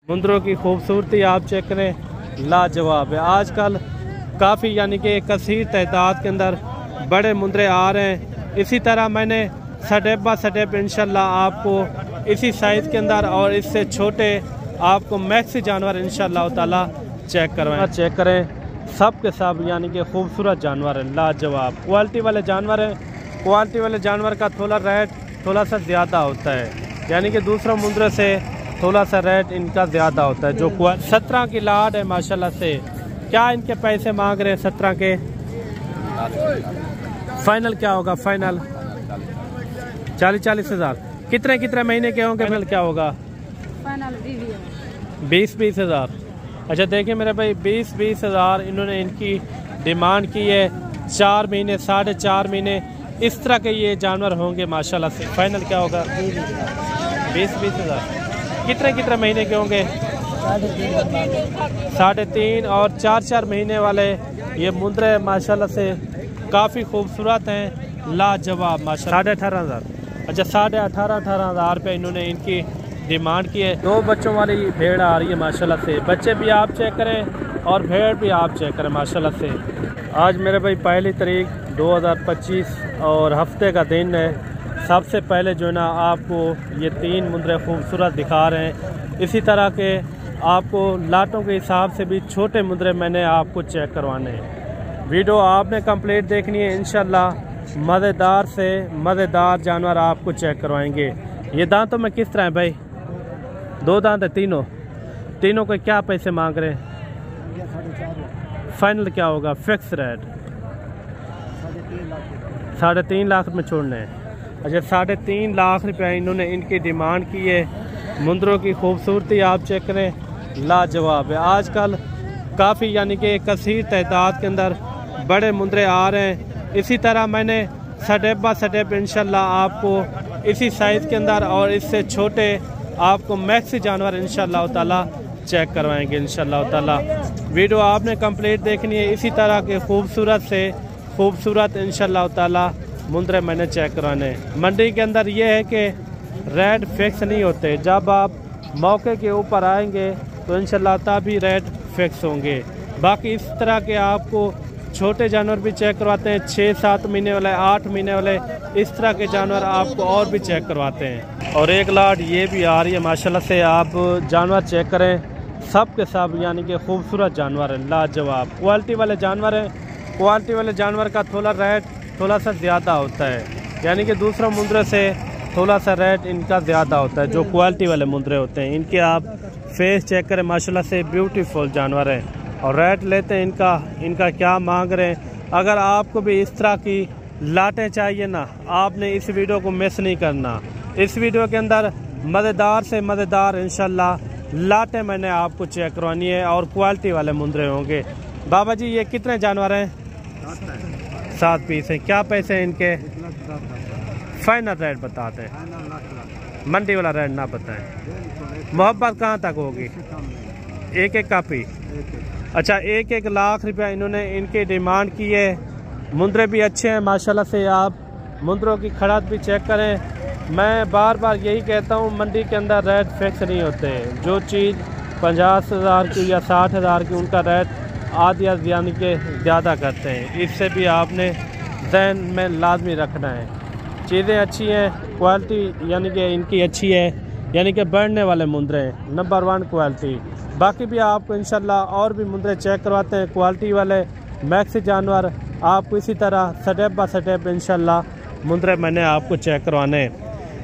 मुंदरों की खूबसूरती आप चेक करें, लाजवाब है। आजकल काफ़ी यानी कि कसीर तादाद के अंदर बड़े मुंदरे आ रहे हैं। इसी तरह मैंने स्टेप बाय स्टेप इंशाल्लाह आपको इसी साइज़ के अंदर और इससे छोटे आपको मैक्सी जानवर इंशाल्लाह ताला चेक करवाएं। चेक करें, सब के सब यानी कि खूबसूरत जानवर हैं, लाजवाब क्वालिटी वाले जानवर हैं। क्वालिटी वाले जानवर का थोड़ा रेट थोड़ा सा ज़्यादा होता है, यानी कि दूसरों मुंदरों से थोड़ा सा रेट इनका ज़्यादा होता है। जो 17 की लाट है माशाल्लाह से। क्या इनके पैसे मांग रहे हैं 17 के? फाइनल क्या होगा? फाइनल 40 हज़ार। कितने महीने के होंगे? फाइनल क्या होगा? 20 हज़ार। अच्छा देखिए मेरे भाई, 20 हज़ार इन्होंने इनकी डिमांड की है। 4 महीने 4.5 महीने इस तरह के ये जानवर होंगे माशाल्लाह से। फाइनल क्या होगा? 20 हज़ार। कितने महीने के होंगे? 3.5 और 4 महीने वाले ये मुंदरे माशाल्लाह से काफ़ी खूबसूरत हैं, लाजवाब माशाल्लाह। 18.5 हज़ार। अच्छा 18.5 हज़ार रुपये इन्होंने इनकी डिमांड की है। 2 बच्चों वाली भेड़ आ रही है माशाल्लाह से। बच्चे भी आप चेक करें और भेड़ भी आप चेक करें माशाल्लाह से। आज मेरे भाई 1 तारीख 2025 और हफ्ते का दिन है। सबसे पहले जो है ना आपको ये 3 मुंदरे खूबसूरत दिखा रहे हैं। इसी तरह के आपको लाटों के हिसाब से भी छोटे मुंदरे मैंने आपको चेक करवाने हैं। वीडियो आपने कंप्लीट देखनी है, इंशाल्लाह मज़ेदार से मज़ेदार जानवर आपको चेक करवाएंगे। ये दांतों में किस तरह है भाई? 2 दांत है तीनों के क्या पैसे मांग रहे हैं? फाइनल क्या होगा? फिक्स रेट 3.5 लाख में छोड़ने हैं। अच्छा 3.5 लाख रुपये इन्होंने इनकी डिमांड की है। मुंदरों की खूबसूरती आप चेक करें, लाजवाब है। आजकल काफ़ी यानी कि कसीर तादाद के अंदर बड़े मुंदरे आ रहे हैं। इसी तरह मैंने स्टेप बाय स्टेप इंशाल्लाह आपको इसी साइज़ के अंदर और इससे छोटे आपको मैक्सी जानवर इंशाल्लाह ताला चेक करवाएंगे इंशाल्लाह ताला। वीडियो आपने कंप्लीट देखनी है। इसी तरह के खूबसूरत से खूबसूरत इंशाल्लाह ताला मुंदरे मैंने चेक करवाने। मंडी के अंदर ये है कि रेट फिक्स नहीं होते। जब आप मौके के ऊपर आएंगे तो इंशाल्लाह तभी रेट फिक्स होंगे। बाकी इस तरह के आपको छोटे जानवर भी चेक करवाते हैं, 6-7 महीने वाले, 8 महीने वाले, इस तरह के जानवर आपको और भी चेक करवाते हैं। और एक लाट ये भी आ रही है माशाल्लाह से। आप जानवर चेक करें, सब के सब यानी कि खूबसूरत जानवर हैं, लाजवाब क्वालिटी वाले जानवर हैं। क्वालिटी वाले जानवर का थोड़ा रेट थोड़ा सा ज़्यादा होता है, यानी कि दूसरों मुंदरे से थोड़ा सा रेट इनका ज़्यादा होता है। जो क्वालिटी वाले मुंदरे होते हैं इनके आप फेस चेक करें, माशाल्लाह से ब्यूटीफुल जानवर हैं। और रेट लेते हैं इनका क्या मांग रहे हैं। अगर आपको भी इस तरह की लाटें चाहिए ना, आपने इस वीडियो को मिस नहीं करना। इस वीडियो के अंदर मज़ेदार से मज़ेदार इंशाल्लाह लाटें मैंने आपको चेक करवानी है और क्वालिटी वाले मुंदरे होंगे। बाबा जी ये कितने जानवर हैं? 7 पीस हैं। क्या पैसे हैं इनके? फाइनल रेट बताते हैं, मंडी वाला रेट ना बताएं। मोहब्बत कहाँ तक होगी? एक कापी। अच्छा 1 लाख रुपया इन्होंने इनकी डिमांड की है। मुंदरे भी अच्छे हैं माशाल्लाह से। आप मुंदरों की खड़ात भी चेक करें। मैं बार बार यही कहता हूँ, मंडी के अंदर रेट फिक्स नहीं होते। जो चीज़ 50 हज़ार की या 60 हज़ार की, उनका रेट आधी यानी कि ज़्यादा करते हैं। इससे भी आपने ज़हन में लाजमी रखना है। चीज़ें अच्छी हैं, क्वालिटी यानी कि इनकी अच्छी है, यानी कि बढ़ने वाले मुंदरे हैं, नंबर 1 क्वालिटी। बाकी भी आपको इंशाल्लाह और भी मुंदरे चेक करवाते हैं, क्वालिटी वाले मैक्सी जानवर। आपको इसी तरह स्टेप बाय स्टेप इंशाल्लाह मुंदरे मैंने आपको चेक करवाने हैं।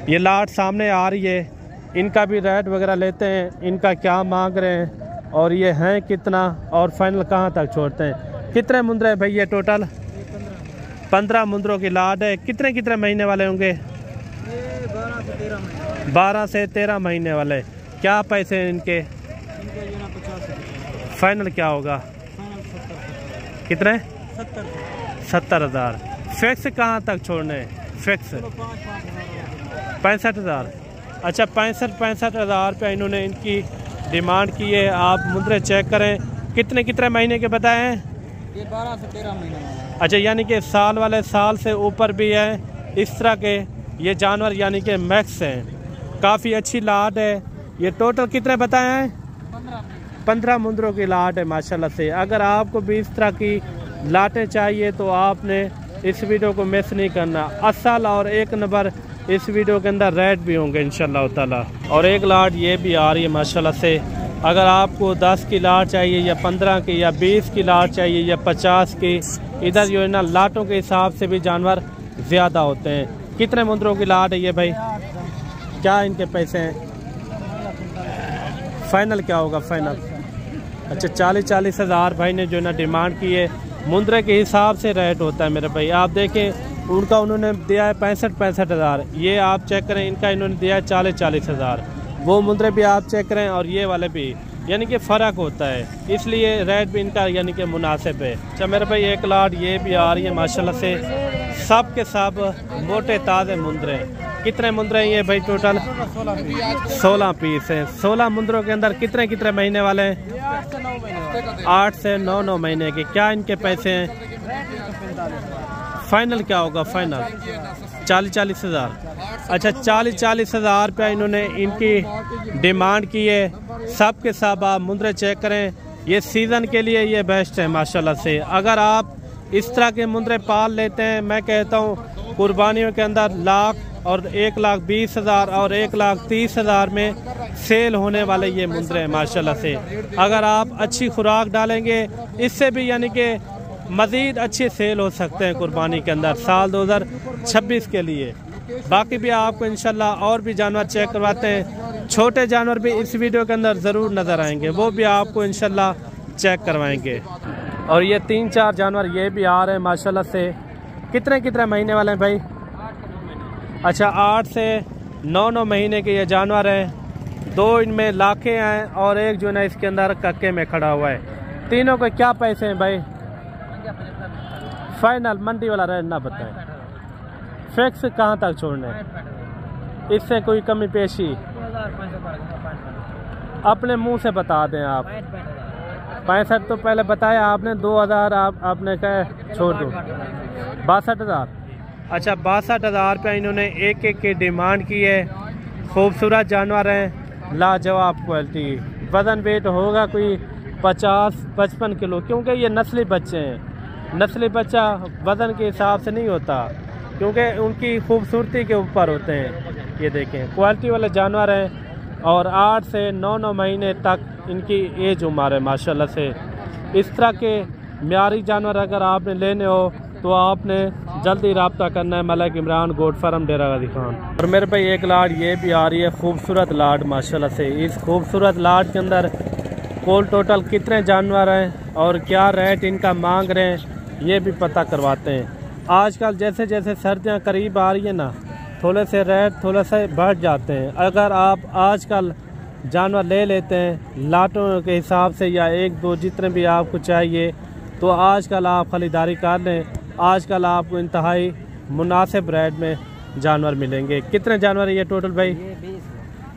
ये लाट सामने आ रही है, इनका भी रेट वगैरह लेते हैं, इनका क्या मांग रहे हैं और ये हैं कितना और फाइनल कहाँ तक छोड़ते हैं। कितने मुंदरे हैं भाई ये टोटल? 15 मुंदरों की लाट है। कितने महीने वाले होंगे? 12 से 13 महीने वाले। क्या पैसे हैं इनके? फाइनल क्या होगा? कितने? 70 हज़ार। फिक्स कहाँ तक छोड़ने? फिक्स 65 हज़ार। अच्छा 65 हज़ार रुपये इन्होंने इनकी डिमांड की है। आप मुंदरे चेक करें, कितने महीने के बताए हैं? ये 12 से 13 महीने। अच्छा यानी कि साल वाले, साल से ऊपर भी है इस तरह के ये जानवर, यानी कि मैक्स हैं। काफ़ी अच्छी लाट है। ये टोटल कितने बताए हैं? 15 मुंदरों की लाट है माशाल्लाह से। अगर आपको भी इस तरह की लाटें चाहिए तो आपने इस वीडियो को मिस नहीं करना। असल और एक नंबर इस वीडियो के अंदर रेट भी होंगे इंशाल्लाह ताला। और एक लाट ये भी आ रही है माशाल्लाह से। अगर आपको 10 की लाट चाहिए या 15 की या 20 की लाट चाहिए या 50 की, इधर जो है ना लाटों के हिसाब से भी जानवर ज़्यादा होते हैं। कितने मुंदरों की लाट है ये भाई? क्या इनके पैसे हैं? फाइनल क्या होगा फाइनल? अच्छा 40-40 हज़ार भाई ने जो है ना डिमांड की है। मुंदरे के हिसाब से रेट होता है मेरे भाई। आप देखें उनका उन्होंने दिया है 65 हज़ार। ये आप चेक करें, इनका इन्होंने दिया है 40-40 हज़ार। वो मुंदरे भी आप चेक करें और ये वाले भी, यानी कि फ़र्क होता है, इसलिए रेट भी इनका यानी कि मुनासिब है। अच्छा मेरे भाई एक लाट ये भी आ रही है माशाल्लाह से। सब के सब मोटे ताज़े मुंदरे। कितने मुंदरे हैं ये भाई? टोटल 16 पीस हैं। 16 मुंदरों के अंदर कितने कितने महीने वाले हैं? 8 से 9 महीने के। क्या इनके पैसे हैं? फाइनल क्या होगा फाइनल? 40-40 हज़ार। अच्छा 40-40 हज़ार रुपया इन्होंने इनकी डिमांड की है। सब के सब आप मुंदरे चेक करें, ये सीज़न के लिए ये बेस्ट है माशाल्लाह से। अगर आप इस तरह के मुंदरे पाल लेते हैं, मैं कहता हूँ कुर्बानियों के अंदर लाख और 1,20,000 और 1,30,000 में सेल होने वाले ये मुंदरे हैं माशाल्लाह से। अगर आप अच्छी खुराक डालेंगे इससे भी यानी कि मज़ीद अच्छे सेल हो सकते हैं कुर्बानी के अंदर साल 2026 के लिए। बाकी भी आपको इंशाल्लाह और भी जानवर चेक करवाते हैं। छोटे जानवर भी इस वीडियो के अंदर ज़रूर नज़र आएंगे, वो भी आपको इंशाल्लाह चेक करवाएंगे। और ये 3-4 जानवर ये भी आ रहे हैं माशाल्लाह से। कितने कितने महीने वाले हैं भाई? अच्छा 8 से 9 महीने के ये जानवर हैं। 2 इनमें लाखे हैं और एक जो है ना इसके अंदर कक्के में खड़ा हुआ है। तीनों के क्या पैसे हैं भाई? फाइनल मंडी वाला रेट ना बताएं, फिक्स कहाँ तक छोड़ने, इससे कोई कमी पेशी अपने मुंह से बता दें आप। 65 तो पहले बताया आपने, 2000 आपने कहा छोड़ दो। 62,000। अच्छा 62,000 रुपया इन्होंने एक एक की डिमांड की है। खूबसूरत जानवर हैं, लाजवाब क्वालिटी। वज़न वेट होगा कोई 50-55 किलो, क्योंकि ये नस्ली बच्चे हैं। नस्ली बच्चा वज़न के हिसाब से नहीं होता, क्योंकि उनकी खूबसूरती के ऊपर होते हैं। ये देखें क्वालिटी वाले जानवर हैं और 8 से 9 महीने तक इनकी एज उम्र है माशाल्लाह से। इस तरह के म्यारी जानवर अगर आपने लेने हो तो आपने जल्दी रब्ता करना है मलिक इमरान गोट फार्म डेरा गाजी खान। और मेरे भाई एक लाट ये भी आ रही है, खूबसूरत लाट माशाल्लाह से। इस खूबसूरत लाट के अंदर कुल टोटल कितने जानवर हैं और क्या रेट इनका मांग रहे हैं ये भी पता करवाते हैं। आजकल जैसे जैसे सर्दियां करीब आ रही है ना, थोड़े से रेट थोड़े से बढ़ जाते हैं। अगर आप आजकल जानवर ले लेते हैं लाटों के हिसाब से या 1-2 जितने भी आपको चाहिए, तो आजकल आप ख़रीदारी कर लें। आजकल आपको इंतहाई मुनासिब रेट में जानवर मिलेंगे। कितने जानवर है ये टोटल भाई? ये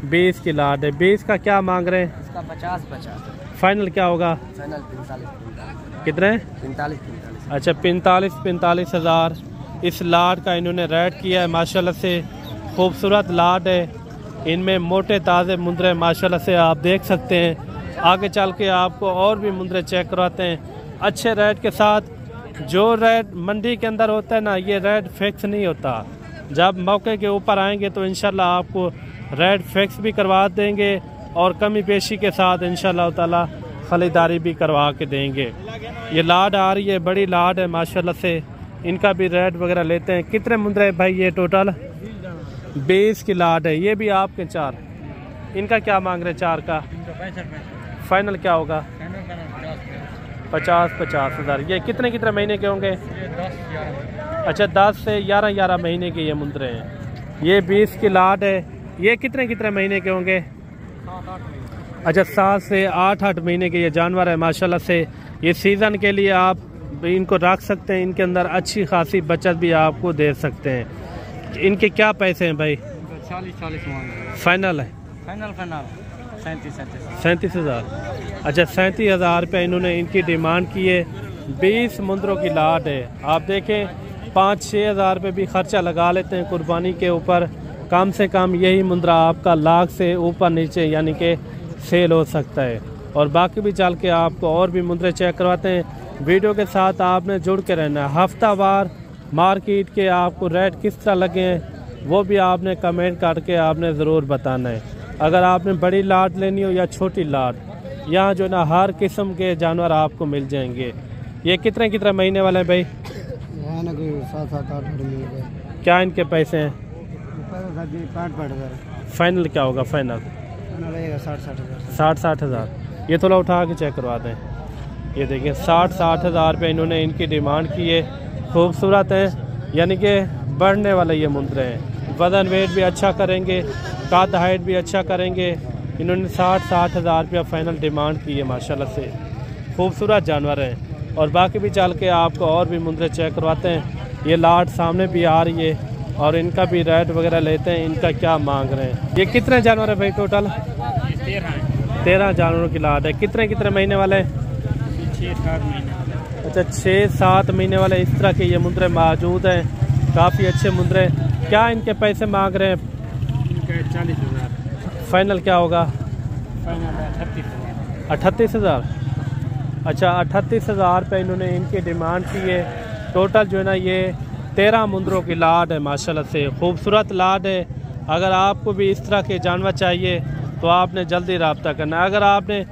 20 की लाट है। 20 का क्या मांग रहे हैं? इसका 50-50। फाइनल क्या होगा? फाइनल 45। कितने? 45। अच्छा 45 हज़ार इस लाट का इन्होंने रेट किया है माशाल्लाह से। खूबसूरत लाट है, इनमें मोटे ताज़े मुंदरे माशाल्लाह से आप देख सकते हैं। आगे चल के आपको और भी मुंदरे चेक करवाते हैं अच्छे रेट के साथ। जो रेट मंडी के अंदर होता है ना, ये रेट फिक्स नहीं होता। जब मौके के ऊपर आएंगे तो इंशाल्लाह आपको रेट फिक्स भी करवा देंगे और कमी पेशी के साथ इंशाल्लाह ताला खरीदारी भी करवा के देंगे। ये लाट आ रही है, बड़ी लाट है माशाल्लाह से। इनका भी रेट वगैरह लेते हैं। कितने मुंदरे भाई ये टोटल? 20 की लाट है। ये भी आपके 4। इनका क्या मांग रहे 4 का? फाइनल क्या होगा? 50 हज़ार। ये कितने कितने महीने के होंगे? अच्छा 10 से 11 महीने के ये मुंदरे हैं। ये 20 की लाट है। ये कितने कितने महीने के होंगे? अच्छा 7 से 8 महीने के ये जानवर है माशाल्लाह से। ये सीज़न के लिए आप इनको रख सकते हैं, इनके अंदर अच्छी खासी बचत भी आपको दे सकते हैं। इनके क्या पैसे हैं भाई? 40 फाइनल है? फाइनल 37 हज़ार। अच्छा 37 हज़ार रुपये इन्होंने इनकी डिमांड की है। 20 मुंदरों की लाट है। आप देखें 5-6 हज़ार रुपये भी खर्चा लगा लेते हैं कुर्बानी के ऊपर। कम से कम यही मुंदरा आपका लाख से ऊपर नीचे यानी कि सेल हो सकता है। और बाकी भी चल के आपको और भी मुंद्रे चेक करवाते हैं। वीडियो के साथ आपने जुड़ के रहना है। हफ्तावार मार्केट के आपको रेट किस तरह लगे हैं वो भी आपने कमेंट करके आपने ज़रूर बताना है। अगर आपने बड़ी लाट लेनी हो या छोटी लाट, यहाँ जो ना हर किस्म के जानवर आपको मिल जाएंगे। ये कितने महीने वाले हैं भाई? ना कोई 7-8 मिल क्या इनके पैसे हैं? 5-8 फाइनल क्या होगा? फाइनल रहेगा 60-60 60 हज़ार। ये थोड़ा उठा के चेक करवा दें। ये देखिए 60 हज़ार रुपये इन्होंने इनकी डिमांड की है। खूबसूरत है, यानी कि बढ़ने वाले ये मुंद्रे हैं। वज़न वेट भी अच्छा करेंगे, कद हाइट भी अच्छा करेंगे। इन्होंने 60 हज़ार रुपया फाइनल डिमांड की है। माशाल्लाह से खूबसूरत जानवर हैं। और बाकी भी चल के आपको और भी मुंद्रे चेक करवाते हैं। ये लाट सामने भी आ रही है और इनका भी रेट वगैरह लेते हैं, इनका क्या मांग रहे हैं। ये कितने जानवर है भाई टोटल? 13 जानवरों की लाट है। कितने महीने वाले हैं? 6-7 महीने। अच्छा 6-7 महीने वाले इस तरह के ये मुंद्रे मौजूद हैं। काफ़ी अच्छे मुंद्रे। क्या इनके पैसे मांग रहे हैं? 40 हज़ार। फाइनल क्या होगा? फाइनल 38 हज़ार। अच्छा 38 हज़ार रुपये इन्होंने इनकी डिमांड की है। टोटल जो है ना ये 13 मुंद्रों की लाट है। माशाल्लाह से खूबसूरत लाट है। अगर आपको भी इस तरह के जानवर चाहिए तो आपने जल्दी रब्ता करना है। अगर आपने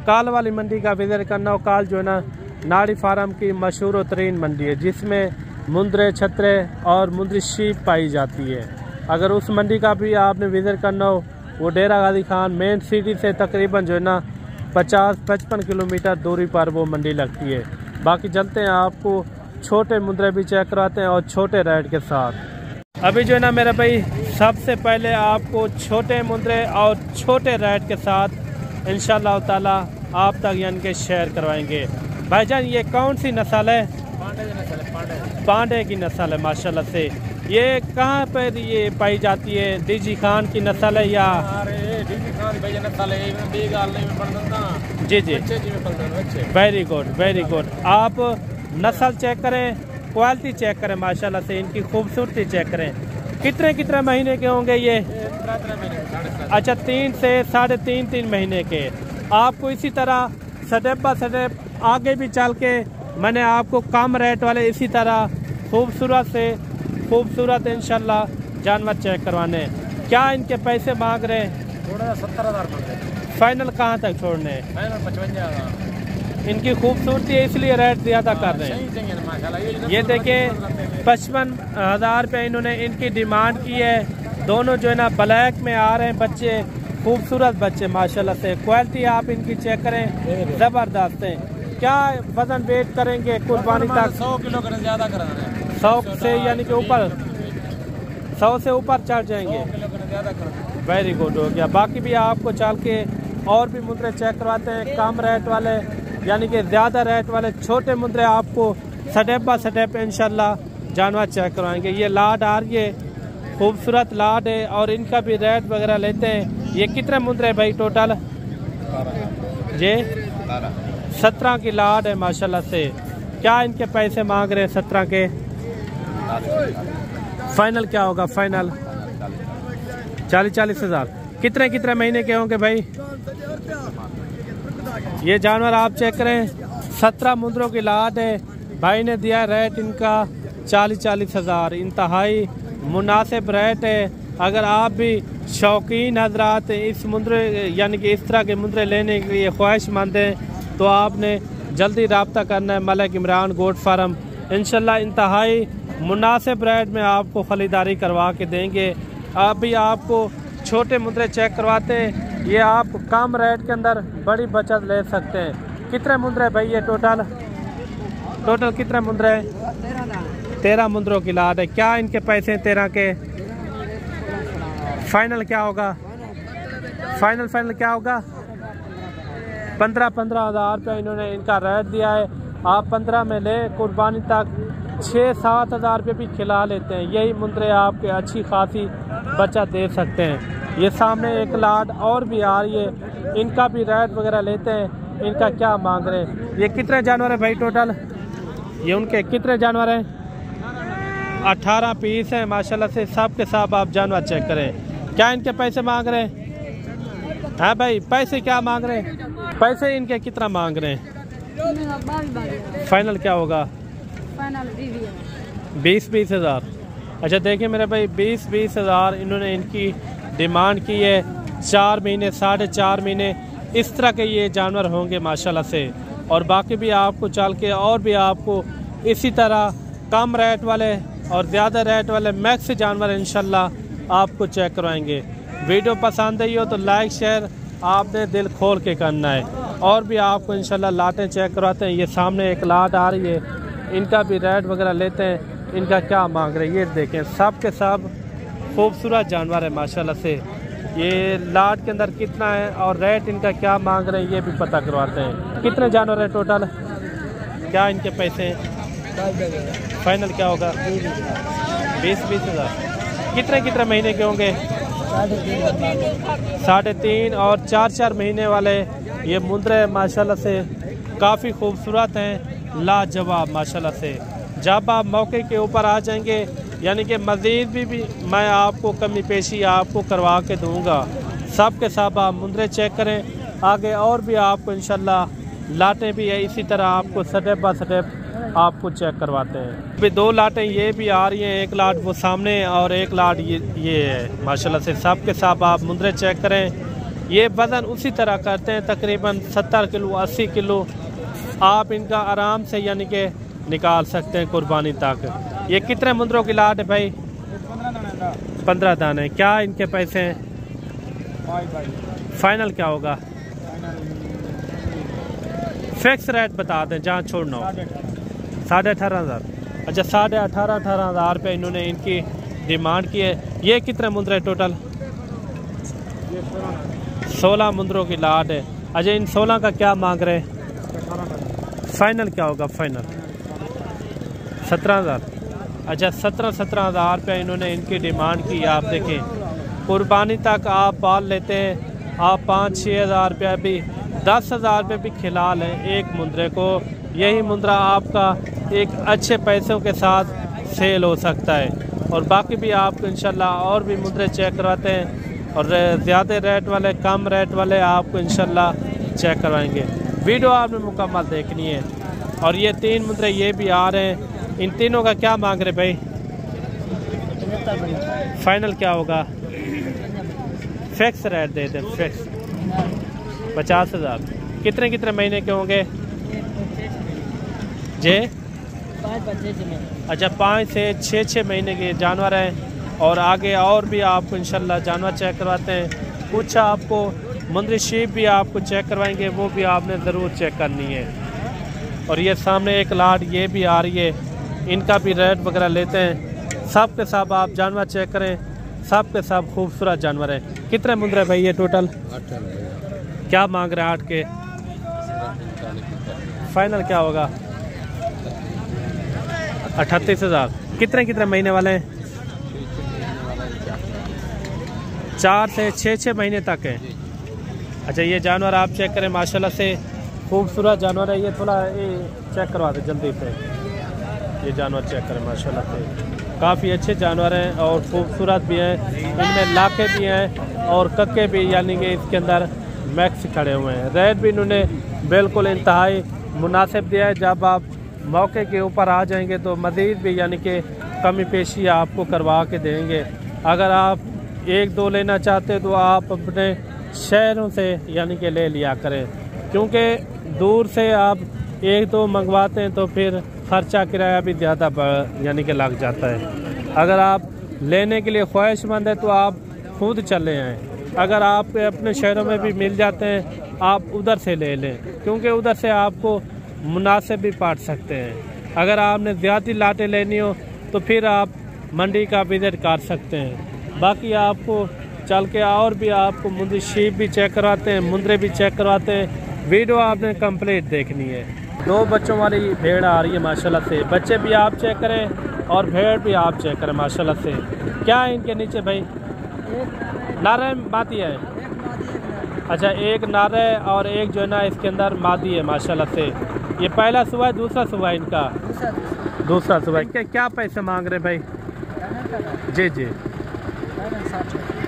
काल वाली मंडी का विजिट करना हो, काल जो है ना नाड़ी फार्म की मशहूर तरीन मंडी है जिसमें मुंद्रे, छतरे और मुंद्री शीप पाई जाती है। अगर उस मंडी का भी आपने विजिट करना हो, वो डेरा गाजी खान मेन सिटी से तकरीबन जो है ना 50-55 किलोमीटर दूरी पर वो मंडी लगती है। बाकी चलते हैं आपको छोटे मुंद्रे भी चेक कराते हैं और छोटे रेट के साथ। अभी जो है ना मेरा भाई सबसे पहले आपको छोटे मुंद्रे और छोटे रेट के साथ इंशाल्लाह ताला आप तक यानी कि शेयर करवाएंगे। भाईजान ये कौन सी नस्ल है? पांडे की नस्ल है। माशाल्लाह से ये कहाँ पर ये पाई जाती है? डीजी खान की नस्ल है या? जी जी, वेरी गुड वेरी गुड। आप नस्ल चेक करें, क्वालिटी चेक करें, माशाल्लाह से इनकी खूबसूरती चेक करें। कितने महीने के होंगे ये? अच्छा 3 से 3.5 महीने के। आपको इसी तरह स्टेप बाय स्टेप आगे भी चल के मैंने आपको कम रेट वाले इसी तरह खूबसूरत से खूबसूरत इंशाल्लाह जानवर चेक करवाने। क्या इनके पैसे मांग रहे हैं? 70,000 मांग रहे। फाइनल कहाँ तक छोड़ने हैं? फाइनल 55,000। इनकी खूबसूरती है इसलिए रेट ज़्यादा कर रहे हैं। ये देखिए 55,000 रुपये इन्होंने इनकी डिमांड की है। दोनों जो है ना ब्लैक में आ रहे हैं बच्चे, खूबसूरत बच्चे माशाल्लाह से। क्वालिटी आप इनकी चेक करें, ज़बरदस्त है। क्या वजन वेट करेंगे कुर्बानी तक? 100 किलो का ज़्यादा करा रहे हैं। 100 से यानी कि ऊपर 100 से ऊपर चढ़ जाएंगे। वेरी गुड हो गया। बाकी भी आपको चल के और भी मुंद्रे चेक करवाते हैं कम रेट वाले, यानी कि ज़्यादा रेट वाले छोटे मुंद्रे आपको स्टेप बाय स्टेप इंशाल्लाह जानवर चेक करवाएंगे। ये लाट आ रही है, खूबसूरत लाट है और इनका भी रेट वगैरह लेते हैं। ये कितने मुंद्रे भाई टोटल? जी 17 की लाट है माशाल्लाह से। क्या इनके पैसे मांग रहे हैं 17 के? फाइनल क्या होगा? फाइनल 40 हज़ार। कितने महीने के होंगे भाई? ये जानवर आप चेक करें, 17 मुंद्रों की लाट है। भाई ने दिया रेट इनका 40 हज़ार। इंतहाई मुनासिब रेट है। अगर आप भी शौकीन हजरात इस मुंद्रे यानी कि इस तरह के मुंद्रे लेने के लिए ख्वाहिशमंद हैं तो आपने जल्दी रब्ता करना है मलिक इमरान गोट फार्म। इंशाल्लाह इंतहाई मुनासिब रेट में आपको खरीदारी करवा के देंगे। अभी आपको छोटे मुंद्रे चेक करवाते हैं, ये आप कम रेट के अंदर बड़ी बचत ले सकते हैं। कितने मुंद्रे भाई ये टोटल कितने मुंद्रे? 13 मुंद्रों की लाट है। क्या इनके पैसे 13 के? फाइनल क्या होगा? फाइनल क्या होगा? 15 हज़ार रुपये इन्होंने इनका रेट दिया है। आप 15 में ले, कुर्बानी तक 6-7 हज़ार रुपये भी खिला लेते हैं। यही मुंद्रे आपके अच्छी खासी बचत दे सकते हैं। ये सामने एक लाट और भी आ रही है, इनका भी रेट वगैरह लेते हैं। इनका क्या मांग रहे हैं? ये कितने जानवर है भाई टोटल? ये उनके कितने जानवर हैं? 18 पीस हैं माशाल्लाह से। सब के सब आप जानवर चेक करें। क्या इनके पैसे मांग रहे हैं? हाँ भाई, पैसे क्या मांग रहे हैं? पैसे इनके कितना मांग रहे हैं? फाइनल क्या होगा? 20-20 हज़ार। अच्छा देखिए मेरे भाई, 20-20 हज़ार इन्होंने इनकी डिमांड की है। 4 महीने 4.5 महीने इस तरह के ये जानवर होंगे माशाल्लाह से। और बाकी भी आपको चल के और भी आपको इसी तरह कम रेट वाले और ज़्यादा रेट वाले मैक्स जानवर इंशाल्लाह आपको चेक करवाएंगे। वीडियो पसंद आई हो तो लाइक शेयर आपने दिल खोल के करना है। और भी आपको इंशाल्लाह लाटें चेक करवाते हैं। ये सामने एक लाट आ रही है, इनका भी रेट वगैरह लेते हैं, इनका क्या मांग रहे हैं ये देखें। सब के सब खूबसूरत जानवर है माशाल्लाह से। ये लाट के अंदर कितना है और रेट इनका क्या मांग रहे हैं ये भी पता करवाते हैं। कितने जानवर है टोटल, क्या इनके पैसे हैं? फाइनल क्या होगा? 20-20 हज़ार। कितने महीने के होंगे? 3.5 और 4 महीने वाले ये मुंद्रे माशाल्लाह से काफ़ी खूबसूरत हैं, लाजवाब माशाल्लाह से। जब आप मौके के ऊपर आ जाएंगे यानी कि मज़ीद भी मैं आपको कमी पेशी आपको करवा के दूंगा। सब के सब आप मुंद्रे चेक करें। आगे और भी आपको इंशाल्लाह लाटें भी है, इसी तरह आपको स्टेप बाय स्टेप आपको चेक करवाते हैं। अभी 2 लाटें ये भी आ रही हैं, एक लाट वो सामने और एक लाट ये है माशाल्लाह से। सब के सब आप मुंद्रे चेक करें। ये वज़न उसी तरह करते हैं, तकरीबन 70 किलो 80 किलो आप इनका आराम से यानी कि निकाल सकते हैं कुर्बानी तक। ये कितने मुंद्रों की लाट है भाई? 15 दाने। क्या इनके पैसे हैं? फाइनल क्या होगा? फिक्स रेट बता दें जहाँ छोड़ना हो। 18.5 हज़ार। अच्छा 18.5 हज़ार रुपये इन्होंने इनकी डिमांड की है। ये कितने मुंद्रे टोटल? 16 मुंद्रों की लाट है। अच्छा इन 16 का क्या मांग रहे हैं? फाइनल क्या होगा? फाइनल 17 हज़ार। अच्छा 17 हज़ार रुपये इन्होंने इनकी डिमांड की। आप देखें कुर्बानी तक आप पाल लेते हैं, आप 5-6 हज़ार रुपया भी 10 हज़ार रुपये भी खिला लें एक मुंद्रे को। यही मुंद्रा आपका एक अच्छे पैसों के साथ सेल हो सकता है। और बाकी भी आपको इंशाल्लाह और भी मुंद्रे चेक करवाते हैं और ज़्यादा रेट वाले कम रेट वाले आपको इंशाल्लाह चेक करवाएंगे। वीडियो आपने मुकम्मल देखनी है। और ये 3 मुंद्रे ये भी आ रहे हैं। इन तीनों का क्या मांग रहे भाई? फाइनल क्या होगा? फिक्स रेट दे दें, फिक्स 50 हज़ार। कितने महीने के होंगे जे? अच्छा 5 से 6 महीने के जानवर हैं। और आगे और भी आपको इंशाल्लाह जानवर चेक करवाते हैं। कुछ आपको मुंद्री शीप भी आपको चेक करवाएंगे, वो भी आपने ज़रूर चेक करनी है। और ये सामने एक लाट ये भी आ रही है, इनका भी रेट वगैरह लेते हैं। सब के सब आप जानवर चेक करें, सब के सब खूबसूरत जानवर हैं। कितने मुंद्रे भाई ये टोटल? 8। क्या मांग रहे हैं 8 के? फाइनल क्या होगा? 38 हज़ार। कितने महीने वाले हैं? 4 से 6 महीने तक है। अच्छा ये जानवर आप चेक करें माशाल्लाह से खूबसूरत जानवर है। ये थोड़ा ये चेक करवा दें जल्दी से। ये जानवर चेक करें माशाल्लाह से काफ़ी अच्छे जानवर हैं और खूबसूरत भी हैं। इनमें लाके भी हैं और कक्के भी, यानी कि इसके अंदर मैक्स खड़े हुए हैं। रेट भी इन्होंने बिल्कुल इंतहाई मुनासिब दिया है। जब आप मौके के ऊपर आ जाएंगे तो मज़ीद भी यानी कि कमी पेशी आपको करवा के देंगे। अगर आप 1-2 लेना चाहते हैं तो आप अपने शहरों से यानी कि ले लिया करें, क्योंकि दूर से आप 1-2 मंगवाते हैं तो फिर खर्चा किराया भी ज़्यादा यानी कि लग जाता है। अगर आप लेने के लिए ख्वाहिशमंद है तो आप खुद चले आएँ। अगर आप अपने शहरों में भी मिल जाते हैं आप उधर से ले लें, क्योंकि उधर से आपको मुनासिब भी पाट सकते हैं। अगर आपने ज़्यादा लाटें लेनी हो तो फिर आप मंडी का विज़िट कर सकते हैं। बाकी आपको चल के और भी आपको मुंद्री शीप भी चेक करवाते हैं, मुंद्रे भी चेक करवाते हैं। वीडियो आपने कंप्लीट देखनी है। 2 बच्चों वाली भेड़ आ रही है माशाल्लाह से। बच्चे भी आप चेक करें और भेड़ भी आप चेक करें माशाल्लाह से। क्या है इनके नीचे भाई? नारे मादी है। अच्छा एक नारे और एक जो है ना इसके अंदर मादी है माशाल्लाह से। ये पहला सुबह है, दूसरा सुबह इनका? दूसरा सुबह। क्या पैसे मांग रहे भाई? जी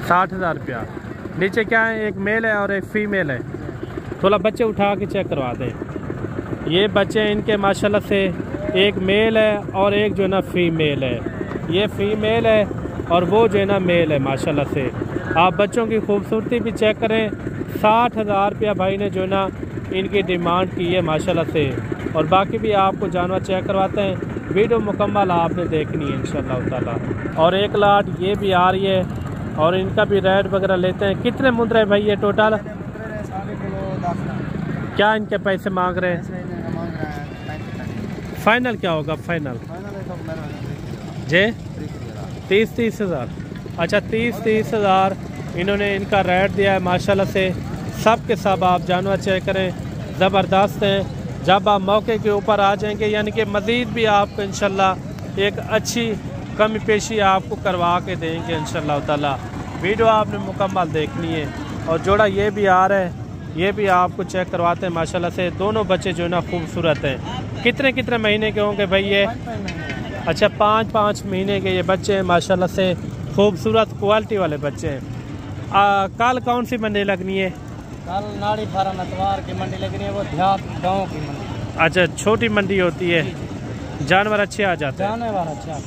60 हज़ार रुपया। नीचे क्या है, एक मेल है और एक फीमेल है। थोड़ा बच्चे उठा के चेक करवा दें। ये बच्चे इनके माशाल्लाह से एक मेल है और एक जो है ना फीमेल है। ये फीमेल है और वो जो है ना मेल है माशाल्लाह से। आप बच्चों की खूबसूरती भी चेक करें। 60,000 रुपया भाई ने जो है ना इनकी डिमांड की है माशाल्लाह से। और बाकी भी आपको जानवर चेक करवाते हैं। वीडियो मुकम्मल आपने देखनी है इंशाल्लाह ताला। और एक लाट ये भी आ रही है और इनका भी रेट वगैरह लेते हैं। कितने मुंद्रे हैं भाई ये टोटल? क्या इनके पैसे मांग रहे हैं? फाइनल क्या होगा फाइनल? जे 30 हज़ार। अच्छा 30 हज़ार इन्होंने इनका रेट दिया है माशाल्लाह से। सब के सब आप जानवर चेक करें, ज़बरदस्त हैं। जब आप मौके के ऊपर आ जाएंगे यानी कि मज़ीद भी आपको इंशाल्लाह एक अच्छी कमी पेशी आपको करवा के देंगे इंशाल्लाह ताला। वीडियो आपने मुकम्मल देखनी है। और जोड़ा ये भी आ रहा है, ये भी आपको चेक करवाते हैं माशाल्लाह से। दोनों बच्चे जो है ना खूबसूरत हैं। कितने महीने के होंगे भाई ये? अच्छा 5 महीने के ये बच्चे हैं माशाल्लाह से। खूबसूरत क्वालिटी वाले बच्चे हैं। कल कौन सी मंडी लगनी है? कल नाड़ी फार्म अतवार की मंडी लगनी है, वो देहात गाँव की मंडी। अच्छा छोटी मंडी होती है, जानवर अच्छे आ जाते हैं। जानवर अच्छा है,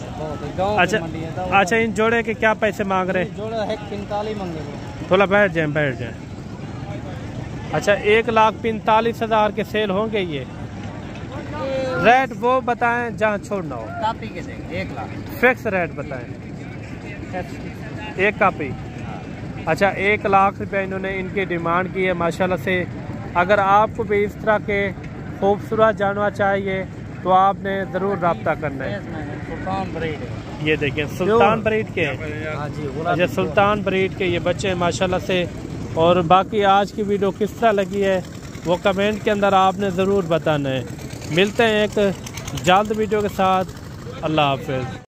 गाँव अच्छा की मंडी है। अच्छा इन जोड़े के क्या पैसे मांग रहे हैं? जोड़ा है 45 मंगे। थोड़ा बैठ जाए। अच्छा 1,45,000 के सेल होंगे ये? रेट वो बताएं जहाँ छोड़ना हो। कापी के देंगे 1 लाख फिक्स रेट बताएं। एक कापी। अच्छा 1 लाख रुपया इन्होंने इनकी डिमांड की है माशाल्लाह से। अगर आपको भी इस तरह के खूबसूरत जानवर चाहिए तो आपने ज़रूर रब्ता करना है। सुल्तान ब्रीड है। ये देखिए सुल्तान ब्रीड के हैं। अच्छा सुल्तान ब्रीड के ये बच्चे हैं माशाल्लाह से। और बाकी आज की वीडियो किस तरह लगी है वो कमेंट के अंदर आपने ज़रूर बताना है। मिलते हैं एक जल्द वीडियो के साथ। अल्लाह हाफ़िज़।